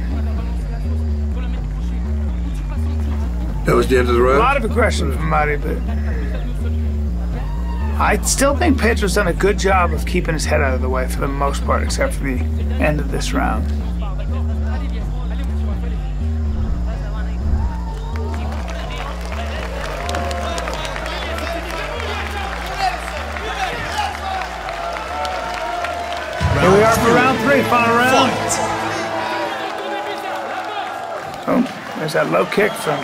That was the end of the round? A lot of aggression from Mardhi, but I still think Pedro's done a good job of keeping his head out of the way for the most part, except for the end of this round. Here we are for round 3, final round. Oh, there's that low kick from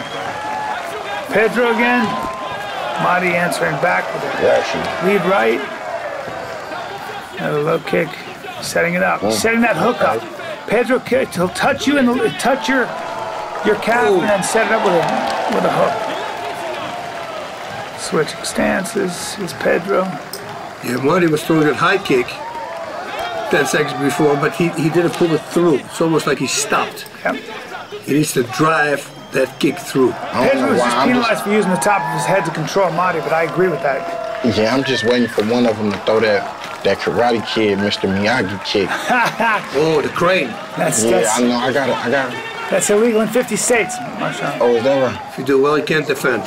Pedro again. Mardhi answering back with a lead right. Another low kick, setting it up, setting that hook up. Pedro kicked, he'll touch you and touch your calf and then set it up with a hook. Switching stances is Pedro. Yeah, Mardhi was throwing that high kick 10 seconds before, but he didn't pull it through. It's almost like he stopped. Yep. He needs to drive that kick through. Pedro was just penalized for using the top of his head to control Mardhi, but I agree with that. Yeah, I'm just waiting for one of them to throw that Karate Kid, Mr. Miyagi kick. Oh, the crane. I know, I got it. That's illegal in 50 states, Marshall. Oh, is that right? If you do well, you can't defend.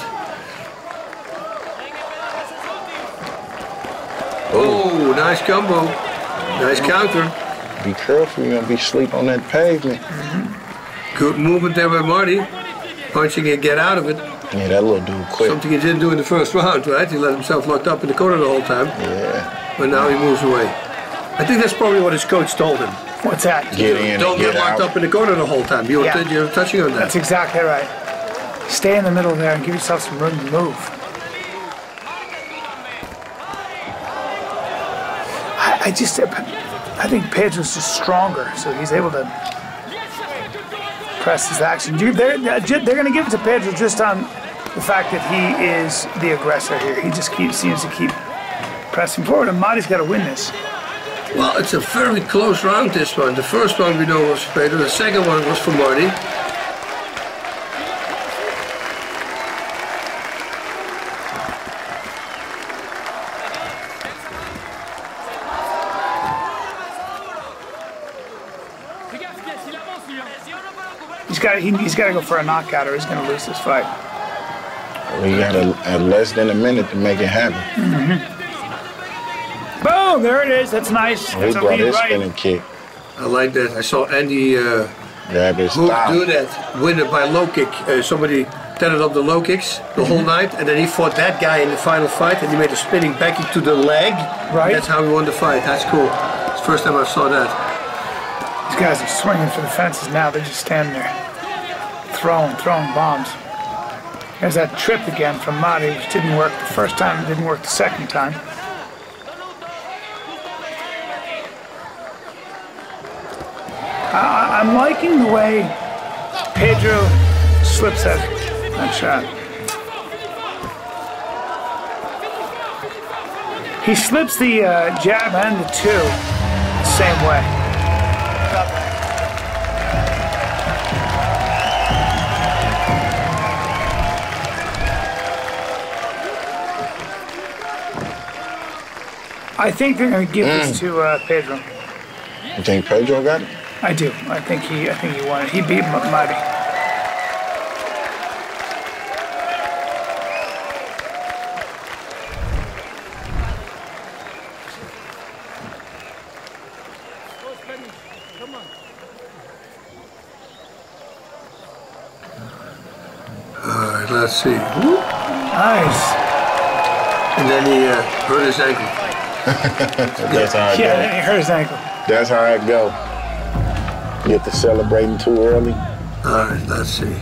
Oh, nice combo. Nice counter. Be careful, you're gonna be asleep on that pavement. Good movement there by Mardhi. Punching it, get out of it. Yeah, that little dude quick. Something he didn't do in the first round, right? He let himself locked up in the corner the whole time. Yeah. But now he moves away. I think that's probably what his coach told him. What's that? Don't get locked up in the corner the whole time. You're touching on that. That's exactly right. Stay in the middle there and give yourself some room to move. I think Pedro's just stronger, so he's able to press his action. They're going to give it to Pedro just on the fact that he is the aggressor here. He just seems to keep pressing forward, and Mardhi's got to win this. Well, it's a very close round, this one. The first one we know was for Pedro, the second one was for Mardhi. He's got to go for a knockout or he's going to lose this fight. We got less than a minute to make it happen. Boom! There it is. That's nice. He That's a brought lead his right. spinning kick. I like that. I saw Andy do that, win it by low kick. Somebody tethered up the low kicks the whole night, and then he fought that guy in the final fight, and he made a spinning back kick to the leg. Right. That's how he won the fight. That's cool. It's the first time I saw that. These guys are swinging for the fences now. They're just standing there, throwing bombs. There's that trip again from Mardhi, which didn't work the first time. It didn't work the second time. I'm liking the way Pedro slips that shot. He slips the jab and the two the same way. I think they're going to give this to Pedro. You think Pedro got it? I do. I think he won it. He beat Mardhi. All right, let's see. Nice. And then he hurt his ankle. That's how it Yeah, go. then he hurt his ankle. That's how it go. Get to celebrating too early. All right, let's see.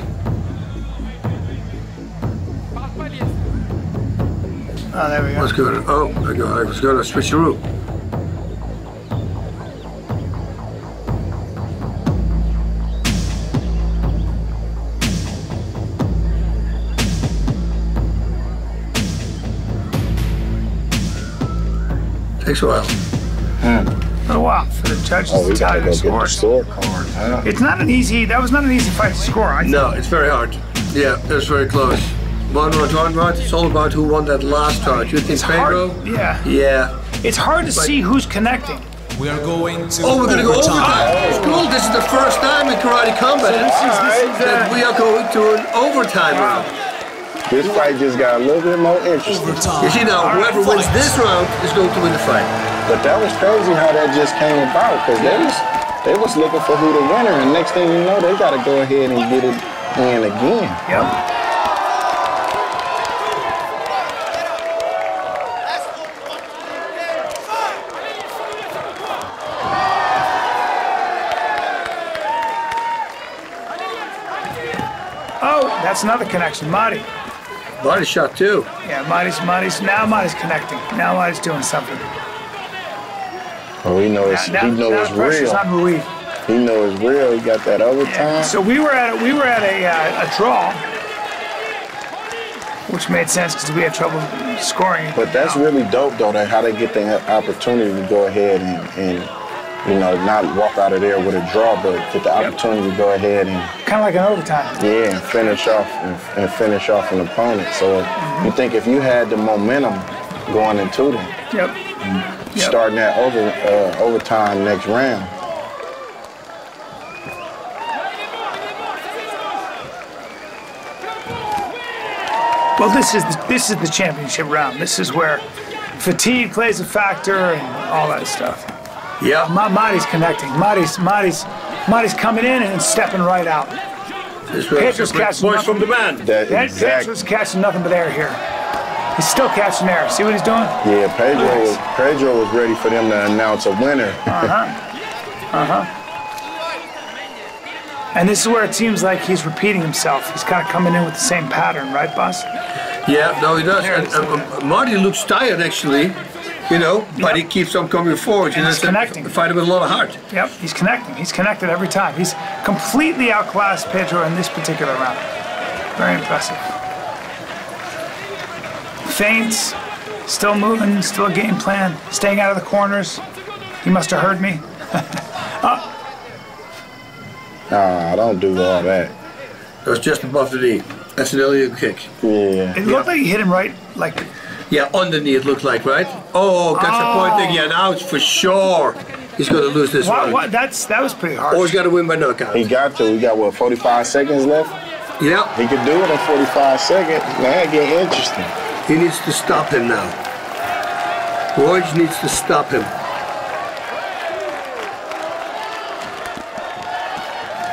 Oh, there we go. Let's go. Oh, I was going to switch the room. Takes a while. A while for the judges to tally the scores. Huh? It's not an easy. That was not an easy fight to score. No, it's very hard. Yeah, it was very close. One round. It's all about who won that last round. You think Pedro? Yeah. Yeah. It's hard to see who's connecting. We are going to we're going to go overtime. It's cool. This is the first time in karate combat that we are going to an overtime round. This fight just got a little bit more interesting. You see now, whoever wins this round is going to win the fight. But that was crazy how that just came about, because they was looking for who the winner, and next thing you know, they got to go ahead and get it in again. Yep. Oh, that's another connection, Mardhi. Body shot too. Yeah, Mardhi's connecting. Now Mardhi's doing something. Oh, he knows it's real. On Roig. He knows it's real. He got that overtime. Yeah. So we were at a draw, which made sense because we had trouble scoring. But that's really dope, though, that how they get the opportunity to go ahead and not walk out of there with a draw, but get the opportunity to go ahead and kind of like an overtime. Yeah, and finish off an opponent. So you think if you had the momentum going into them, starting that overtime next round. Well, this is the championship round. This is where fatigue plays a factor and all that stuff. Yeah. Mardhi's connecting. Mardhi's coming in and stepping right out. Pedro's catching voice from the man. Pedro's catching nothing but air here. He's still catching air. See what he's doing? Yeah, Pedro was ready for them to announce a winner. And this is where it seems like he's repeating himself. He's kind of coming in with the same pattern, right, boss? Yeah, no, he does. And Mardhi looks tired, actually. But he keeps on coming forward. He's connecting. Fighting with a lot of heart. Yep, he's connecting. He's connected every time. He's completely outclassed Pedro in this particular round. Very impressive. Feints, still moving, still a game plan, staying out of the corners. He must have heard me. Nah, don't do all that. It was just above the knee. That's an illegal kick. Yeah. It looked like he hit him right, like. Yeah, on the knee it looked like, right? Oh, gotcha pointing. Yeah, now it's for sure. He's going to lose this round. That was pretty hard. Or he's got to win by knockout. He got to. We got, what, 45 seconds left? Yeah. He could do it in 45 seconds. Now it get interesting. He needs to stop him now. Roig needs to stop him.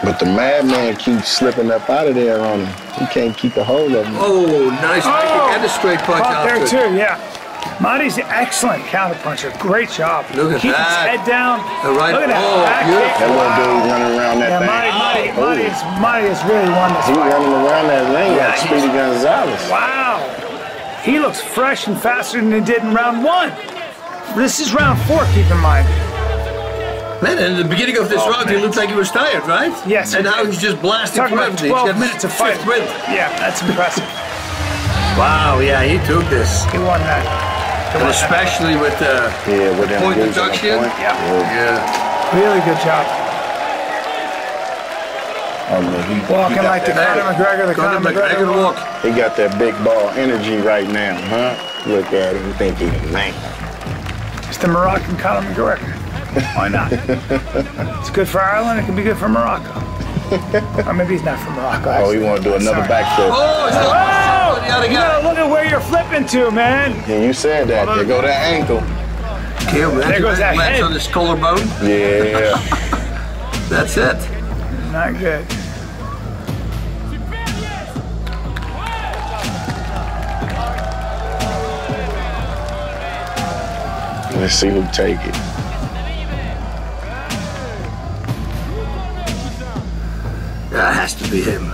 But the Madman keeps slipping up out of there on him. He can't keep a hold of him. Oh, nice kick and a straight punch Caught after. there too, yeah. Mardhi's an excellent counterpuncher. Great job. Look at Keep that. his head down. Right. Look at that. Oh, back beautiful. kick. That little dude running around that thing. Mardhi has really won this He fight. running around that ring like Speedy Gonzalez. Wow. He looks fresh and faster than he did in round 1. This is round 4, keep in mind. Man, in the beginning of this round, he looked like he was tired, right? Yes. And now he's just blasting Talking through about everything. 12 minutes of fight. Win. Yeah, that's impressive. Wow, yeah, he took this. He won that. And especially with the point deduction. Yeah. Really good job. Walking like the Conor McGregor, the Conor McGregor walk. He got that big ball energy right now, huh? Look at him, think he's the man. It's the Moroccan Conor McGregor. Why not? It's good for Ireland, it can be good for Morocco. Or maybe he's not from Morocco. Oh, he want to do another backflip. Oh, you gotta look at where you're flipping to, man. Yeah, you said that. There go that ankle. There goes that head. On his collarbone. Yeah. That's it. Not good. Let's see who take it. That has to be him.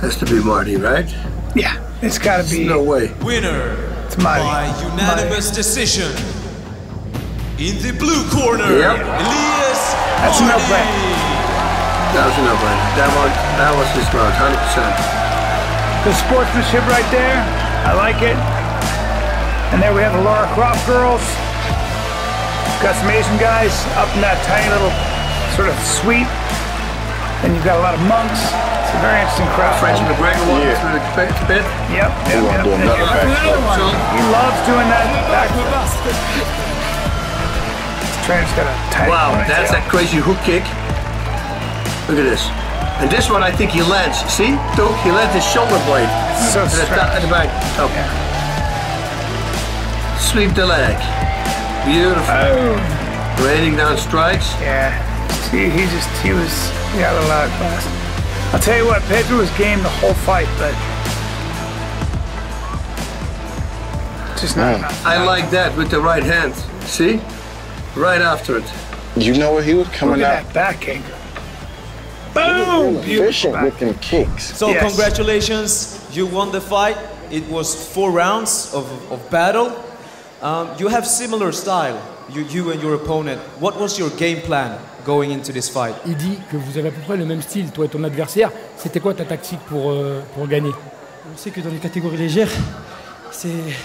Has to be Mardhi, right? Yeah, it's gotta be. No way. Winner it's Mardhi. by unanimous decision. In the blue corner, Ilies. That's a no-brainer. That was a no-brainer. That was his round, 100%. Good sportsmanship right there. I like it. And there we have the Laura Croft girls. Got some Asian guys up in that tiny little sort of suite. And you've got a lot of monks. It's a very interesting crowd. French McGregor walking through the pit. Yep. He want to do another backflip. He loves doing that backflip. Trainer's got a tight That's that crazy hook kick. Look at this. And this one I think he lands. See? He lands his shoulder blade. So at the back. Oh. Sweep the leg. Beautiful. Raining down strikes. Yeah. See, he got a lot of class. I'll tell you what, Pedro was game the whole fight, but just not enough. I like that with the right hand. See? Right after it. You know what he was coming Look out? at that back kick. Boom! Boom! Efficient with them kicks. So congratulations, you won the fight. It was 4 rounds of battle. You have similar style, you and your opponent. What was your game plan going into this fight? Il dit que vous avez à peu près le même style, toi et ton adversaire. C'était quoi ta tactique pour gagner? On sait que dans les catégories légères, c'est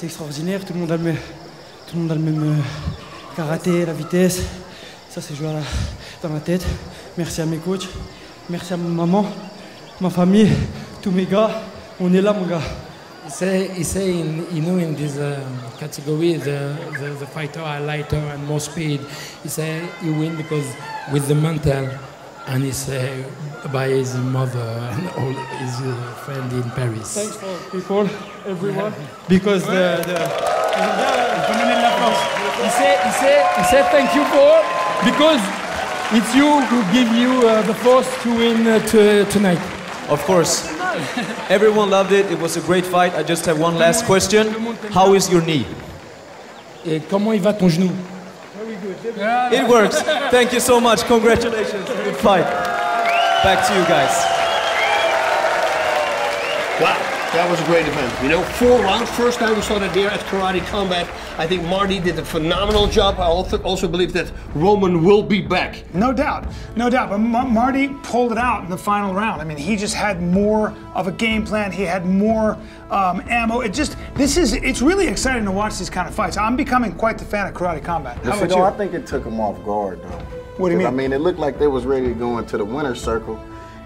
extraordinaire. Tout le monde a le même karaté, la vitesse. Ça, c'est joué dans la tête. Merci à mes coachs, merci à ma maman, ma famille, tous mes gars. On est là, mon gars. He say in this category, the fighter are lighter and more speed. He say he win because with the mental, and he say by his mother and all his friend in Paris. Thanks for people, everyone, because He said thank you for because it's you who give you the force to win tonight. Of course. Everyone loved it. It was a great fight. I just have one last question. How is your knee? Et comment il va ton genou? It works. Thank you so much. Congratulations. Good fight. Back to you guys. Wow. That was a great event. You know, 4 rounds. First time we saw that there at Karate Combat. I think Mardhi did a phenomenal job. I also believe that Roman will be back. No doubt, no doubt. But Mardhi pulled it out in the final round. I mean, he just had more of a game plan. He had more ammo. It's really exciting to watch these kind of fights. I'm becoming quite the fan of Karate Combat. How about you? I think it took him off guard, though. What do you mean? I mean, it looked like they was ready to go into the winner's circle.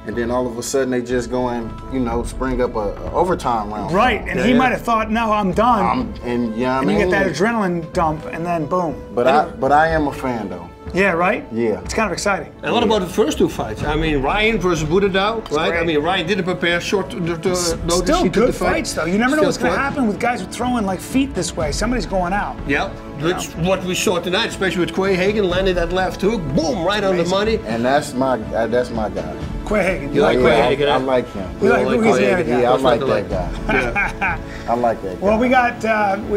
And then all of a sudden they just go and, you know, spring up a overtime round. Right, and he might have thought, no, I'm done. And you get that adrenaline dump, and then boom. But I am a fan, though. Yeah, right? Yeah. It's kind of exciting. And what about the first 2 fights? I mean, Ryan versus Boutadout, right? I mean, Ryan didn't prepare short notice. Still good fights, though. You never know what's going to happen with guys throwing like feet this way. Somebody's going out. Yeah, that's what we saw tonight, especially with Quayhagen landed that left hook, boom, right on the money. And that's my guy. Quayhagen. You like Quayhagen? I like him. You like Quayhagen? Yeah, I like that guy. Yeah. I like that guy. Well, we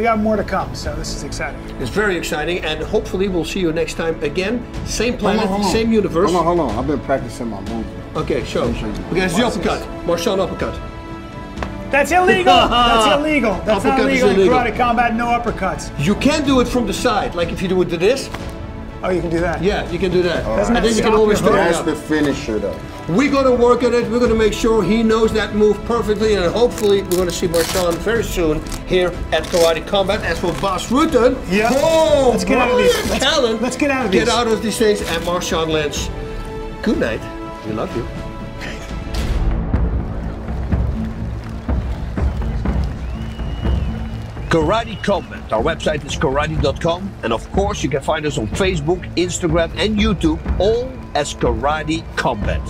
got more to come, so this is exciting. It's very exciting, and hopefully we'll see you next time again. Same planet, same universe. Hold on. I've been practicing my moves. Okay, show. Okay, it's the uppercut. Martial uppercut. That's illegal. That's illegal. That's not illegal in Karate Combat. No uppercuts. You can do it from the side, like if you do it to this. Oh, you can do that? Yeah, you can do that. And then you can always turn it That's up. the finisher, though. We're going to work on it. We're going to make sure he knows that move perfectly, and hopefully we're going to see Marchand very soon here at Karate Combat. As for Bas Rutten, let's get out of these. Let's get out of these. Get out of these things, and Marchand lands. Good night. We love you. Karate Combat. Our website is karate.com, and of course you can find us on Facebook, Instagram, and YouTube, all as Karate Combat.